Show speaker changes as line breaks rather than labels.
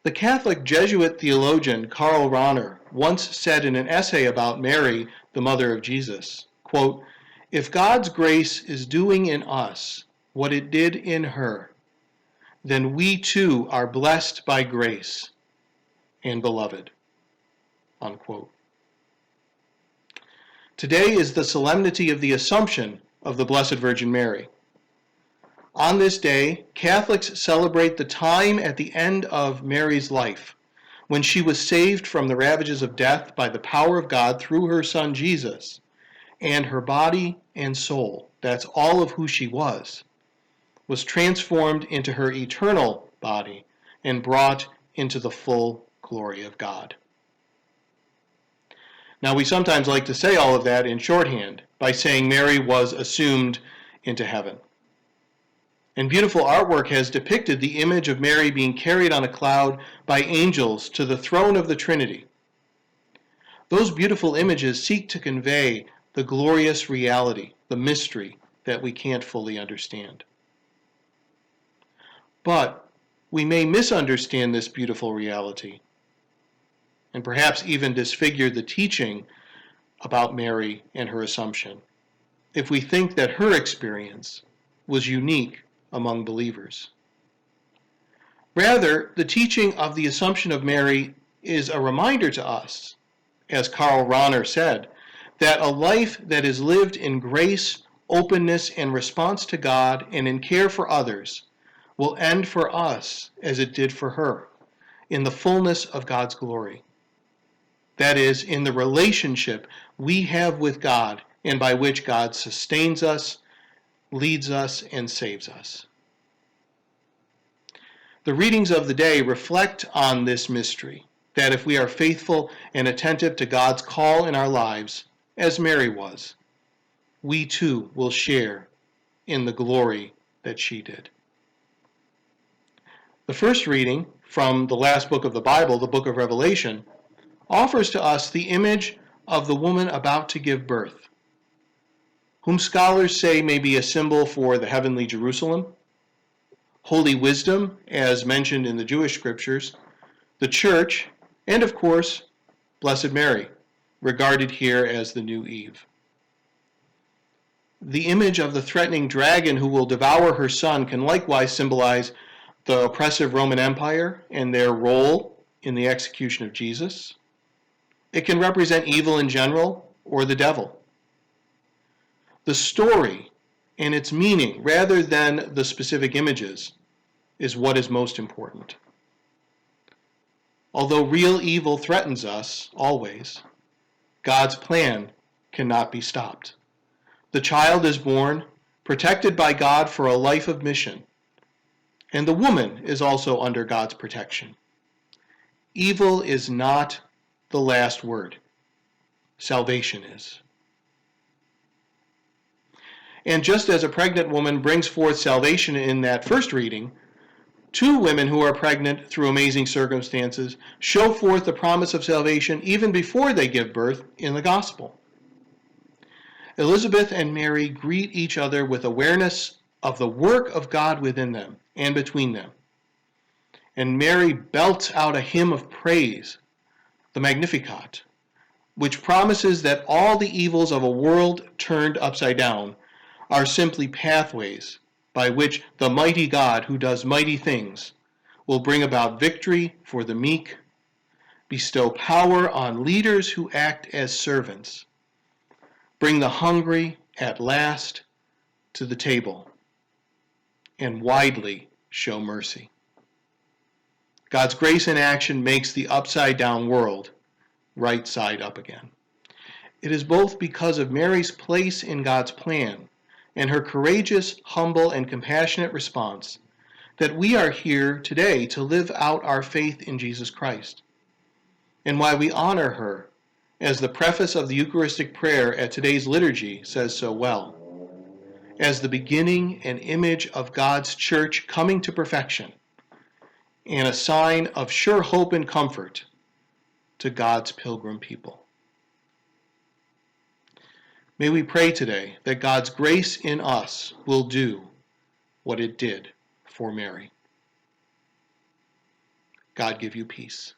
The Catholic Jesuit theologian Karl Rahner once said in an essay about Mary, the mother of Jesus, quote, "If God's grace is doing in us what it did in her, then we too are blessed by grace and beloved." Unquote. Today is the solemnity of the Assumption of the Blessed Virgin Mary. On this day, Catholics celebrate the time at the end of Mary's life, when she was saved from the ravages of death by the power of God through her Son Jesus, and her body and soul, that's all of who she was transformed into her eternal body and brought into the full glory of God. Now, we sometimes like to say all of that in shorthand by saying Mary was assumed into heaven. And beautiful artwork has depicted the image of Mary being carried on a cloud by angels to the throne of the Trinity. Those beautiful images seek to convey the glorious reality, the mystery that we can't fully understand. But we may misunderstand this beautiful reality, and perhaps even disfigure the teaching about Mary and her Assumption, if we think that her experience was unique among believers. Rather, the teaching of the Assumption of Mary is a reminder to us, as Karl Rahner said, that a life that is lived in grace, openness, and response to God and in care for others will end for us as it did for her, in the fullness of God's glory. That is, in the relationship we have with God and by which God sustains us, leads us, and saves us. The readings of the day reflect on this mystery, that if we are faithful and attentive to God's call in our lives, as Mary was, we too will share in the glory that she did. The first reading from the last book of the Bible, the book of Revelation, offers to us the image of the woman about to give birth, whom scholars say may be a symbol for the heavenly Jerusalem, holy wisdom, as mentioned in the Jewish scriptures, the church, and of course, Blessed Mary, regarded here as the new Eve. The image of the threatening dragon who will devour her son can likewise symbolize the oppressive Roman Empire and their role in the execution of Jesus. It can represent evil in general or the devil. The story and its meaning, rather than the specific images, is what is most important. Although real evil threatens us, always, God's plan cannot be stopped. The child is born, protected by God for a life of mission, and the woman is also under God's protection. Evil is not the last word. Salvation is. And just as a pregnant woman brings forth salvation in that first reading, two women who are pregnant through amazing circumstances show forth the promise of salvation even before they give birth in the gospel. Elizabeth and Mary greet each other with awareness of the work of God within them and between them. And Mary belts out a hymn of praise, the Magnificat, which promises that all the evils of a world turned upside down are simply pathways by which the mighty God who does mighty things will bring about victory for the meek, bestow power on leaders who act as servants, bring the hungry at last to the table, and widely show mercy. God's grace in action makes the upside-down world right side up again. It is both because of Mary's place in God's plan and her courageous, humble, and compassionate response that we are here today to live out our faith in Jesus Christ, and why we honor her, as the preface of the Eucharistic prayer at today's liturgy says so well, as the beginning and image of God's church coming to perfection, and a sign of sure hope and comfort to God's pilgrim people. May we pray today that God's grace in us will do what it did for Mary. God give you peace.